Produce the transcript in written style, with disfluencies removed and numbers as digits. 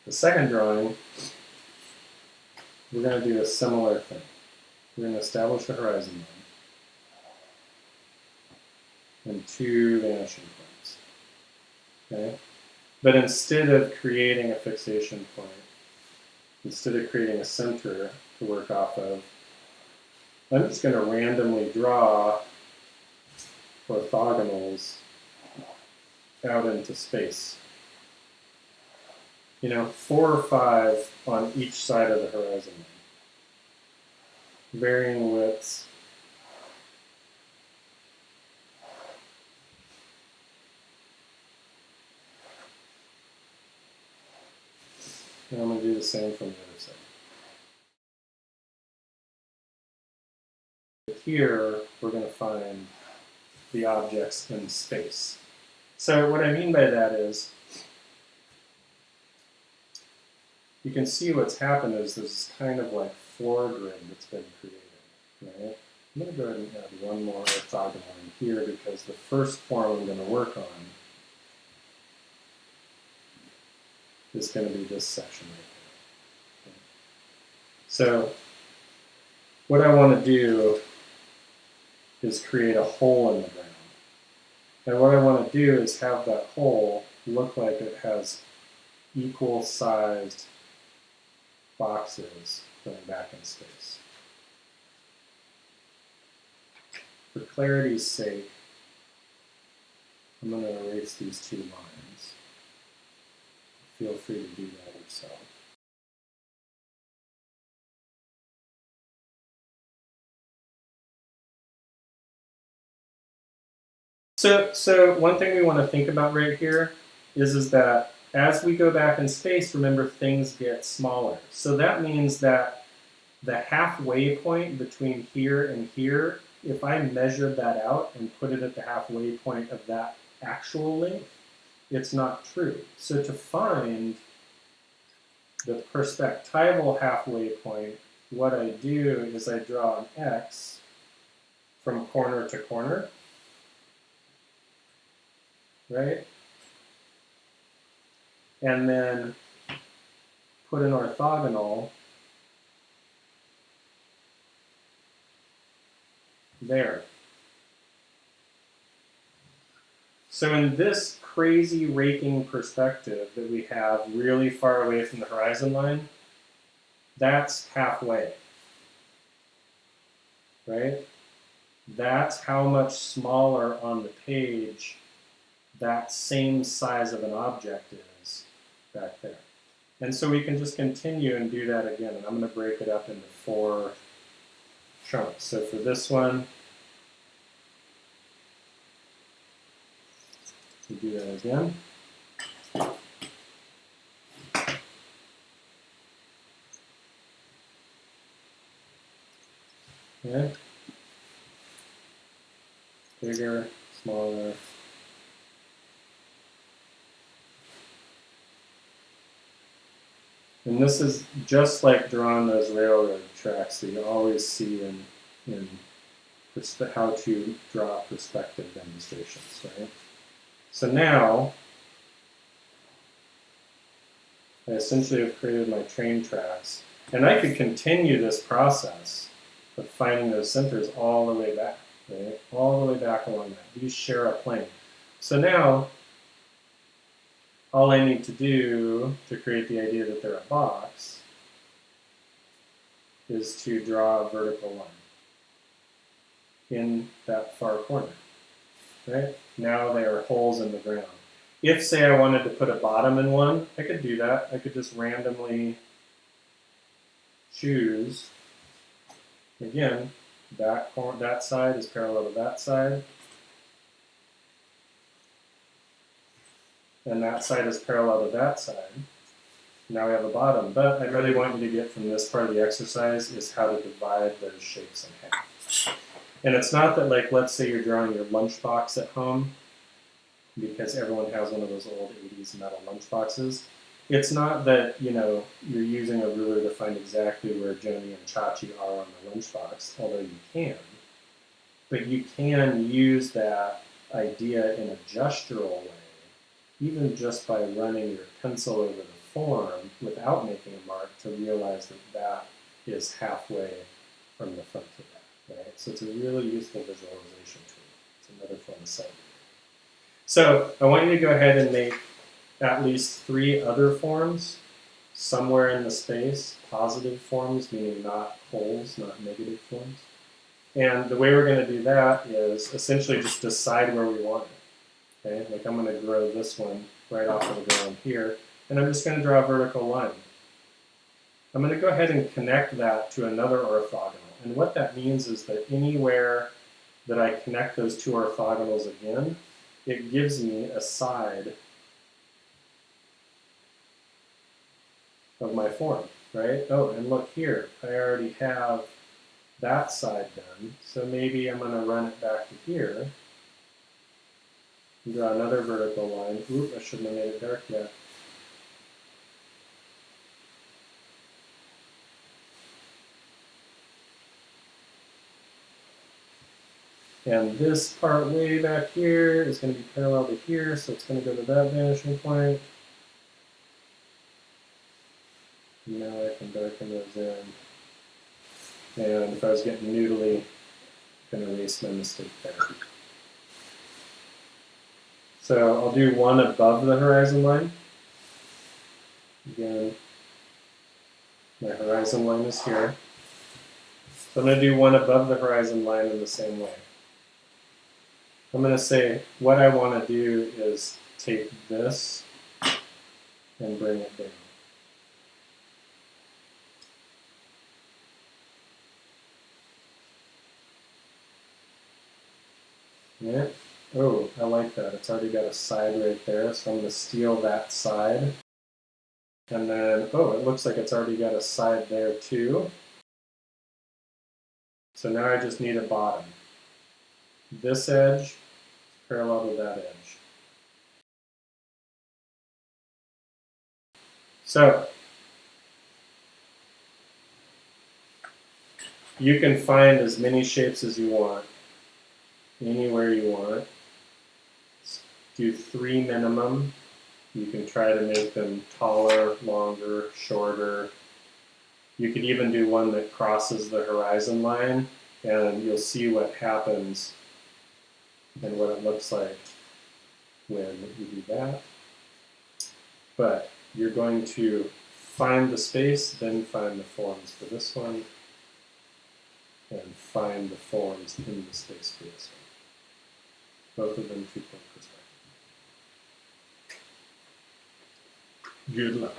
The second drawing, we're going to do a similar thing. We're going to establish a horizon line and two vanishing points. Okay? But instead of creating a fixation point, instead of creating a center to work off of, I'm just going to randomly draw orthogonals out into space. 4 or 5 on each side of the horizon line. Varying widths. And I'm going to do the same from the other side. Here, we're going to find the objects in space. So what I mean by that is, you can see what's happened is this kind of like floor grid that's been created, right? I'm going to go ahead and add one more orthogonal in here because the first form I'm going to work on is going to be this section right here. Okay. So what I want to do is create a hole in the ground. And what I want to do is have that hole look like it has equal sized boxes going back in space. For clarity's sake, I'm going to erase these two lines. Feel free to do that yourself. So one thing we want to think about right here is that as we go back in space, remember, things get smaller. So that means that the halfway point between here and here, if I measured that out and put it at the halfway point of that actual length, it's not true. So to find the perspectival halfway point, what I do is I draw an X from corner to corner, right? And then put an orthogonal there. So in this crazy raking perspective that we have really far away from the horizon line, that's halfway, right? That's how much smaller on the page that same size of an object is back there. And so we can just continue and do that again. And I'm going to break it up into 4 chunks. So for this one, we do that again. Okay. Bigger, smaller. And this is just like drawing those railroad tracks that you always see in how to draw perspective demonstrations, right? So now, I essentially have created my train tracks. And I could continue this process of finding those centers all the way back, right? All the way back along that. These share a plane. So now, all I need to do to create the idea that they're a box is to draw a vertical line in that far corner, right? Now they are holes in the ground. If, say, I wanted to put a bottom in one, I could do that. I could just randomly choose. Again, that side is parallel to that side. And that side is parallel to that side. Now we have a bottom. But I really want you to get from this part of the exercise is how to divide those shapes in half. And it's not that, like, let's say you're drawing your lunchbox at home, because everyone has one of those old 80s metal lunchboxes. It's not that, you're using a ruler to find exactly where Joni and Chachi are on the lunchbox, although you can. But you can use that idea in a gestural way, even just by running your pencil over the form without making a mark to realize that that is halfway from the front to back, right? So it's a really useful visualization tool. It's another form of sight reading. So I want you to go ahead and make at least 3 other forms somewhere in the space, positive forms, meaning not holes, not negative forms. And the way we're going to do that is essentially just decide where we want it. Okay, like I'm going to grow this one right off of the ground here, and I'm just going to draw a vertical line. I'm going to go ahead and connect that to another orthogonal. And what that means is that anywhere that I connect those 2 orthogonals again, it gives me a side of my form, right? Oh, and look here, I already have that side done, so maybe I'm going to run it back to here, and draw another vertical line. Oop, I shouldn't have made it dark yet. And this part way back here is going to be parallel to here, so it's going to go to that vanishing point. And now I can darken those in. And if I was getting noodly, I can erase my mistake there. So I'll do one above the horizon line. Again, my horizon line is here. So I'm going to do one above the horizon line in the same way. I'm going to say what I want to do is take this and bring it down. Yeah. Oh, I like that. It's already got a side right there, so I'm going to steal that side. And then, oh, it looks like it's already got a side there too. So now I just need a bottom. This edge is parallel to that edge. So you can find as many shapes as you want, anywhere you want. Do 3 minimum. You can try to make them taller, longer, shorter. You could even do one that crosses the horizon line, and you'll see what happens and what it looks like when you do that. But you're going to find the space, then find the forms for this one, and find the forms in the space for this one. Both of them 2-point perspective. Good luck.